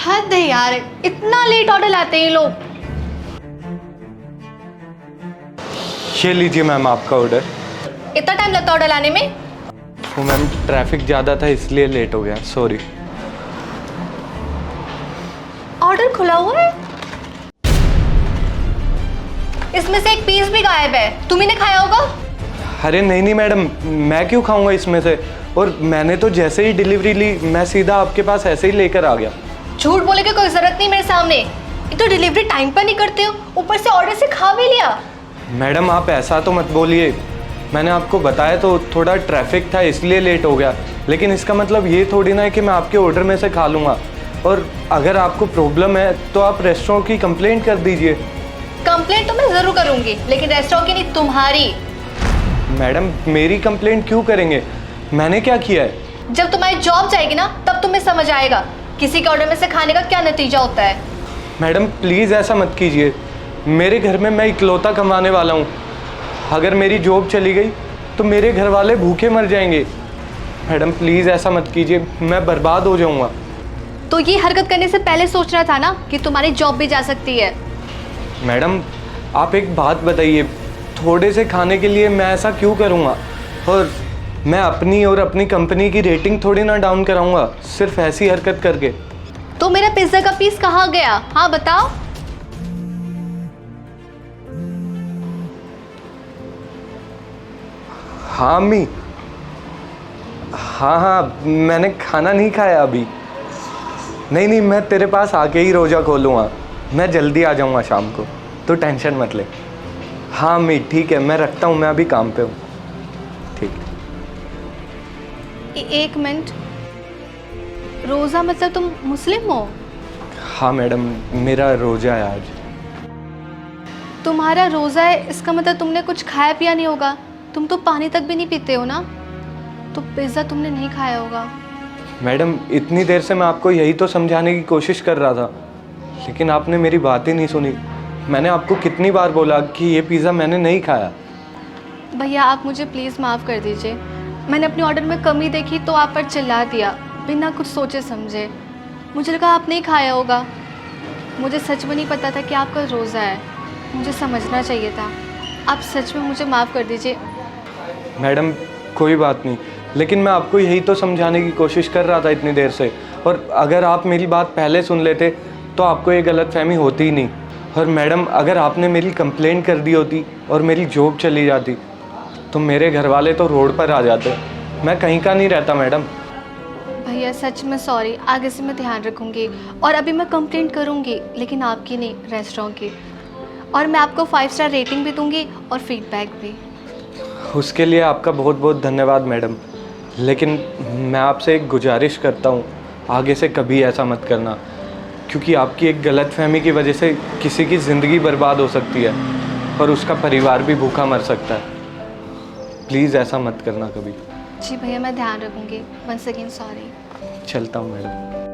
हद है यार, इतना लेट ऑर्डर लाते हैं ये लोग। ये लीजिए मैम आपका ऑर्डर। इतना टाइम लगता है ऑर्डर लाने में? वो मैम ट्रैफिक ज़्यादा था इसलिए लेट हो गया, सॉरी। ऑर्डर खुला हुआ है, इसमें से एक पीस भी गायब है, तुम्ही ने खाया होगा। अरे नहीं नहीं मैडम, मैं क्यों खाऊंगा इसमें से, और मैंने तो जैसे ही डिलीवरी ली मैं सीधा आपके पास ऐसे ही लेकर आ गया। झूठ बोले की कोई जरूरत नहीं मेरे सामने, ये तो डिलीवरी टाइम पर नहीं करते हो, ऊपर से ऑर्डर से खा भी लिया। मैडम आप ऐसा तो मत बोलिए, मैंने आपको बताया तो थोड़ा ट्रैफिक था इसलिए लेट हो गया, लेकिन इसका मतलब ये थोड़ी ना है कि मैं आपके ऑर्डर में से खा लूँगा। और अगर आपको प्रॉब्लम है तो आप रेस्टोरेंट की कंप्लेंट कर दीजिए। कंप्लेंट तो मैं जरूर करूंगी, लेकिन रेस्टोरेंट की नहीं, तुम्हारी। मैडम मेरी कंप्लेंट क्यों करेंगे, मैंने क्या किया है? जब तुम्हारी जॉब जाएगी ना तब तुम्हें समझ आएगा किसी के ऑर्डर में से खाने का क्या नतीजा होता है। मैडम प्लीज़ ऐसा मत कीजिए, मेरे घर में मैं इकलौता कमाने वाला हूँ, अगर मेरी जॉब चली गई तो मेरे घर वाले भूखे मर जाएंगे। मैडम प्लीज़ ऐसा मत कीजिए, मैं बर्बाद हो जाऊँगा। तो ये हरकत करने से पहले सोचना था ना कि तुम्हारी जॉब भी जा सकती है। मैडम आप एक बात बताइए, थोड़े से खाने के लिए मैं ऐसा क्यों करूँगा, और मैं अपनी और अपनी कंपनी की रेटिंग थोड़ी ना डाउन कराऊँगा सिर्फ ऐसी हरकत करके। तो मेरा पिज्जा का पीस कहाँ गया, हाँ बताओ। हाँ अम्मी, हाँ हाँ मैंने खाना नहीं खाया अभी। नहीं नहीं, मैं तेरे पास आके ही रोज़ा खोलूँगा, मैं जल्दी आ जाऊँगा शाम को, तो टेंशन मत ले। हाँ अम्मी ठीक है, मैं रखता हूँ, मैं अभी काम पे हूँ। ठीक है। एक मिनट, रोज़ा मतलब तुम मुस्लिम हो? हाँ मैडम मेरा रोज़ा है आज। तुम्हारा रोज़ा है इसका मतलब तुमने कुछ खाया पिया नहीं होगा, तुम तो पानी तक भी नहीं पीते हो ना, तो पिज़्ज़ा तुमने नहीं खाया होगा। मैडम इतनी देर से मैं आपको यही तो समझाने की कोशिश कर रहा था, लेकिन आपने मेरी बात ही नहीं सुनी। मैंने आपको कितनी बार बोला कि ये पिज़्ज़ा मैंने नहीं खाया। भैया आप मुझे प्लीज़ माफ़ कर दीजिए, मैंने अपने ऑर्डर में कमी देखी तो आप पर चिल्ला दिया बिना कुछ सोचे समझे। मुझे लगा आप नहीं खाया होगा, मुझे सच में नहीं पता था कि आपका रोज़ा है, मुझे समझना चाहिए था। आप सच में मुझे माफ़ कर दीजिए। मैडम कोई बात नहीं, लेकिन मैं आपको यही तो समझाने की कोशिश कर रहा था इतनी देर से, और अगर आप मेरी बात पहले सुन लेते तो आपको ये गलतफहमी होती ही नहीं। और मैडम अगर आपने मेरी कंप्लेंट कर दी होती और मेरी जॉब चली जाती तो मेरे घर वाले तो रोड पर आ जाते, मैं कहीं का नहीं रहता। मैडम भैया सच में सॉरी, आगे से मैं ध्यान रखूँगी, और अभी मैं कंप्लेंट करूँगी, लेकिन आपकी नहीं, रेस्टोरेंट की। और मैं आपको 5 स्टार रेटिंग भी दूँगी और फीडबैक भी। उसके लिए आपका बहुत बहुत धन्यवाद मैडम, लेकिन मैं आपसे एक गुजारिश करता हूँ, आगे से कभी ऐसा मत करना, क्योंकि आपकी एक गलतफहमी की वजह से किसी की ज़िंदगी बर्बाद हो सकती है और उसका परिवार भी भूखा मर सकता है। प्लीज़ ऐसा मत करना कभी। जी भैया मैं ध्यान रखूँगी, वंस अगेन सॉरी। चलता हूँ मैडम।